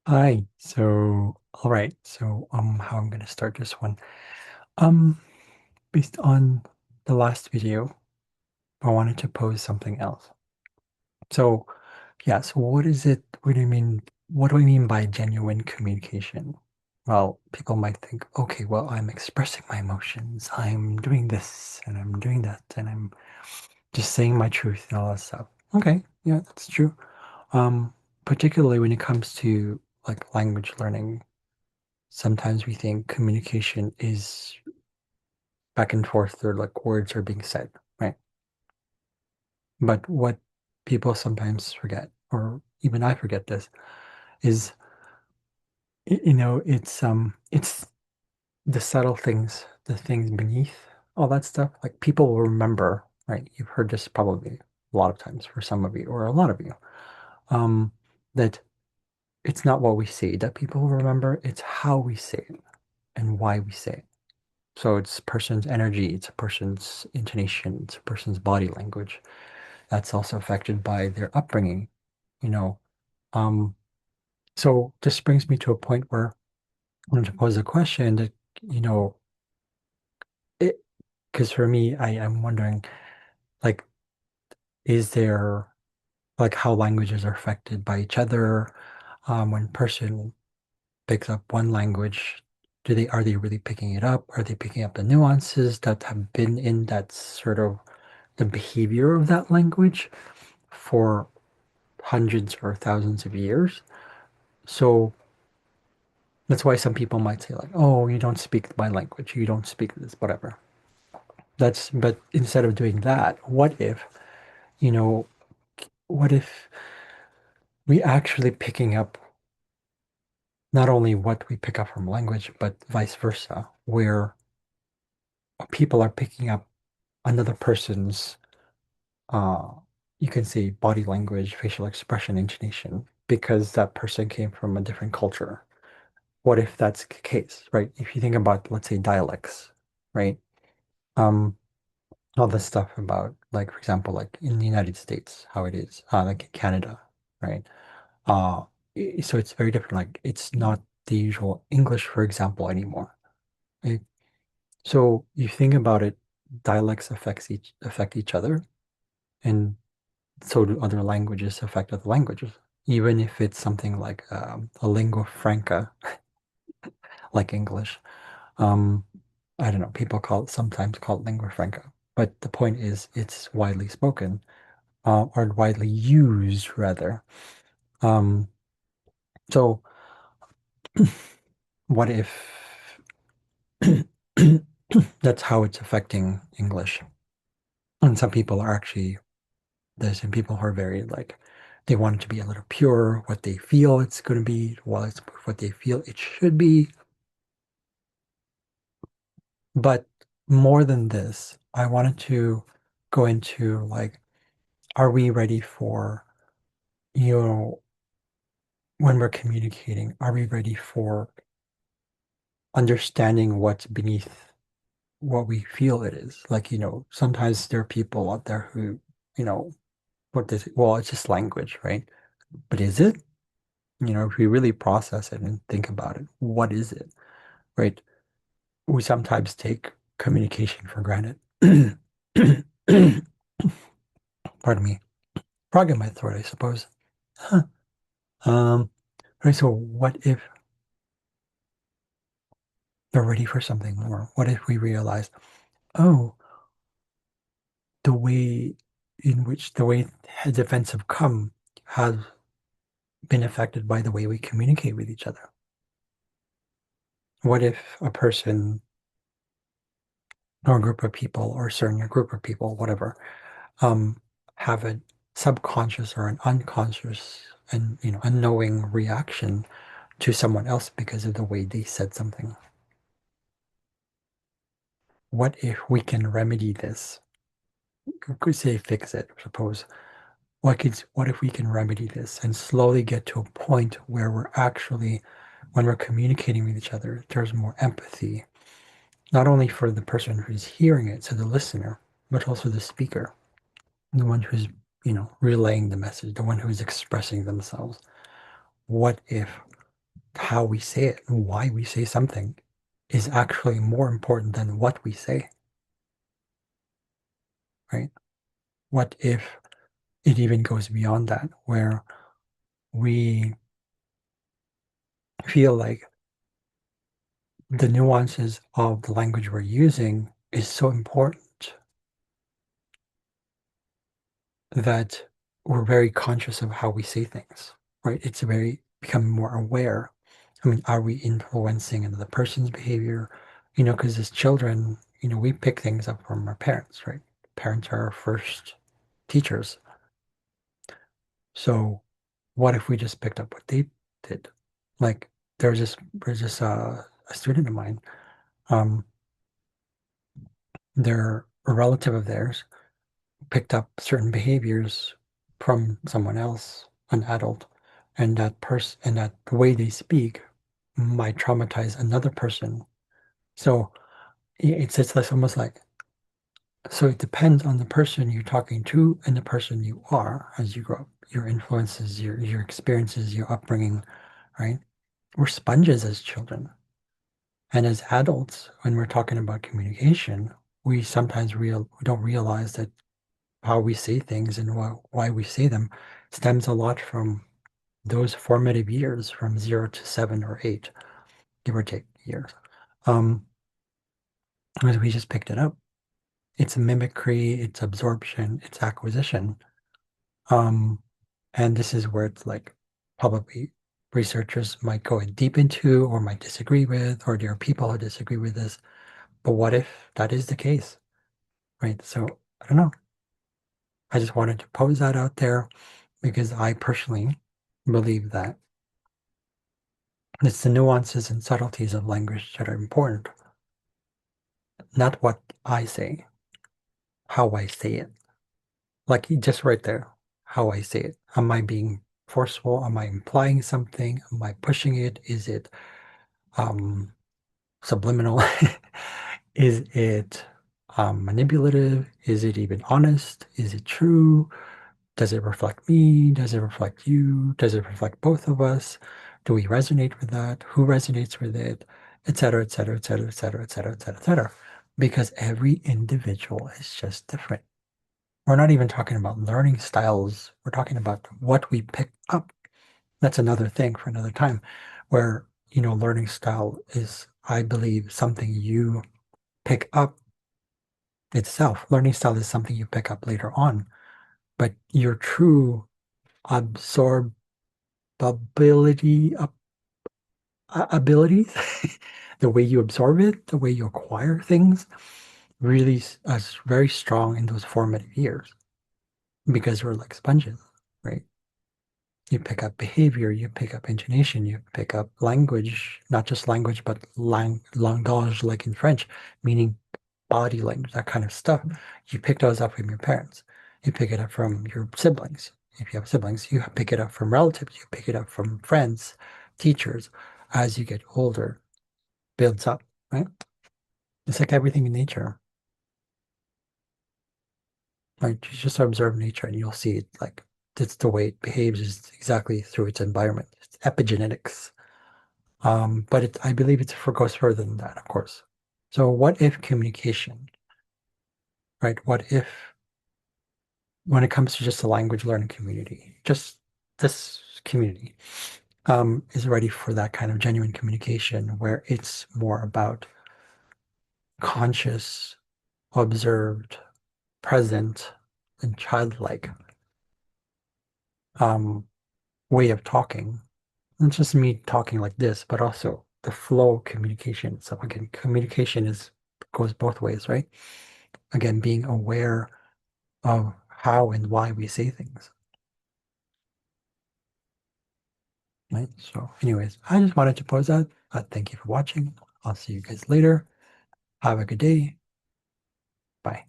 Hi. All right. How I'm gonna start this one. Um, Based on the last video, I wanted to pose something else. So, yeah, so what is it? What do you mean? What do we mean by genuine communication? Well, people might think, okay, well, I'm expressing my emotions. I'm doing this and I'm doing that and I'm just saying my truth and all that stuff. Okay, yeah, that's true. Um, Particularly when it comes to like language learning. Sometimes we think communication is back and forth or like words are being said, right? But what people sometimes forget, or even I forget this, is it's the subtle things, the things beneath all that stuff. Like people will remember, right? You've heard this probably a lot of times for some of you or a lot of you, um, that it's not what we say that people will remember, it's how we say it and why we say it. So it's a person's energy, it's a person's intonation, it's a person's body language. That's also affected by their upbringing, you know. Um, so this brings me to a point where I want to pose a question that, you know, it because for me, I'm wondering, like, is there like how languages are affected by each other? When a person picks up one language, do they are they really picking it up? Are they picking up the nuances that have been in that sort of the behavior of that language for hundreds or thousands of years? So that's why some people might say like, "Oh, you don't speak my language. You don't speak this, whatever." But instead of doing that, you know, what if we actually picking up not only what we pick up from language, but vice versa, where people are picking up another person's uh you can say body language, facial expression, intonation, because that person came from a different culture. What if that's the case, right? If you think about, let's say, dialects, right? Um, all this stuff about, like, for example, like in the United States, how it is, like in Canada, right? Uh, so it's very different. Like, it's not the usual English, for example, anymore. Right? So you think about it, dialects affect each other, and so do other languages affect other languages. Even if it's something like a lingua franca, like English. Um, I don't know, people sometimes call it lingua franca, but the point is it's widely spoken, or widely used rather. Um, so what if that's how it's affecting English? And some people are actually, there's some people who are very like, they want it to be a little pure, what they feel it's going to be, while it's what they feel it should be. But more than this, I wanted to go into like, are we ready for, you know, when we're communicating, are we ready for understanding what's beneath what we feel it is? Like, sometimes there are people out there who, you know, well, it's just language, right? But is it? If we really process it and think about it, what is it, right? We sometimes take communication for granted. Pardon me. Frog in my throat, I suppose. Huh. Um, right, so what if we're ready for something more? What if we realize, oh, the way heads events have come has been affected by the way we communicate with each other? What if a person or a group of people or a certain group of people, whatever, um, have a subconscious or an unconscious and unknowing reaction to someone else because of the way they said something? What if we can remedy this? We could say fix it, suppose. What if we can remedy this and slowly get to a point where we're actually, when we're communicating with each other, there's more empathy, not only for the person who's hearing it, so the listener, but also the speaker, the one who's, relaying the message, the one who's expressing themselves. What if? how we say it and why we say something is actually more important than what we say, right? What if it even goes beyond that, where we feel like the nuances of the language we're using is so important that we're very conscious of how we say things, right? It's very becoming more aware. I mean, are we influencing another person's behavior? Because as children, we pick things up from our parents, right? Parents are our first teachers. So what if we just picked up what they did? Like there's just a student of mine. Um, they're a relative of theirs picked up certain behaviors from someone else, an adult, and that the way they speak might traumatize another person. So it's like almost like so it depends on the person you're talking to and the person you are as you grow up. Your influences, your experiences, your upbringing, right? We're sponges as children. And as adults, when we're talking about communication, we sometimes we don't realize that how we say things and why we say them stems a lot from those formative years from 0 to 7 or 8, give or take years. Um, as we just picked it up. It's mimicry, it's absorption, it's acquisition. Um, and this is where it's like probably researchers might go in deep into or might disagree with, or there are people who disagree with this. But what if that is the case, right? So I don't know. I just wanted to pose that out there because I personally believe that it's the nuances and subtleties of language that are important, not what I say, how I say it. Like just right there, how I say it. Am I being forceful? Am I implying something? Am I pushing it? Is it um, subliminal? Is it manipulative? Is it even honest? Is it true? Does it reflect me? Does it reflect you? Does it reflect both of us? Do we resonate with that? Who resonates with it? Et cetera, et cetera, et cetera, et cetera, et cetera, et cetera, et cetera. Because every individual is just different. We're not even talking about learning styles. We're talking about what we pick up. That's another thing for another time, where, learning style is, I believe, something you pick up itself. Learning style is something you pick up later on, but your true absorb ability abilities, the way you absorb it, the way you acquire things, really is very strong in those formative years because we're like sponges, right? You pick up behavior, you pick up intonation, you pick up language, not just language, but langage, like in French, meaning body language, that kind of stuff. You pick those up from your parents. You pick it up from your siblings. If you have siblings, you pick it up from relatives, you pick it up from friends, teachers. As you get older, builds up, right? It's like everything in nature. Right? You just observe nature and you'll see it like it's the way it behaves is exactly through its environment. It's epigenetics. But I believe it goes further than that, of course. So what if communication, right? What if when it comes to just the language learning community, just this community is ready for that kind of genuine communication where it's more about conscious, observed, present, and childlike um, way of talking. Not just me talking like this, but also the flow of communication. So again, communication is goes both ways, right? Again, being aware of how and why we say things, right? So anyways, I just wanted to pose that. Thank you for watching. I'll see you guys later. Have a good day. Bye.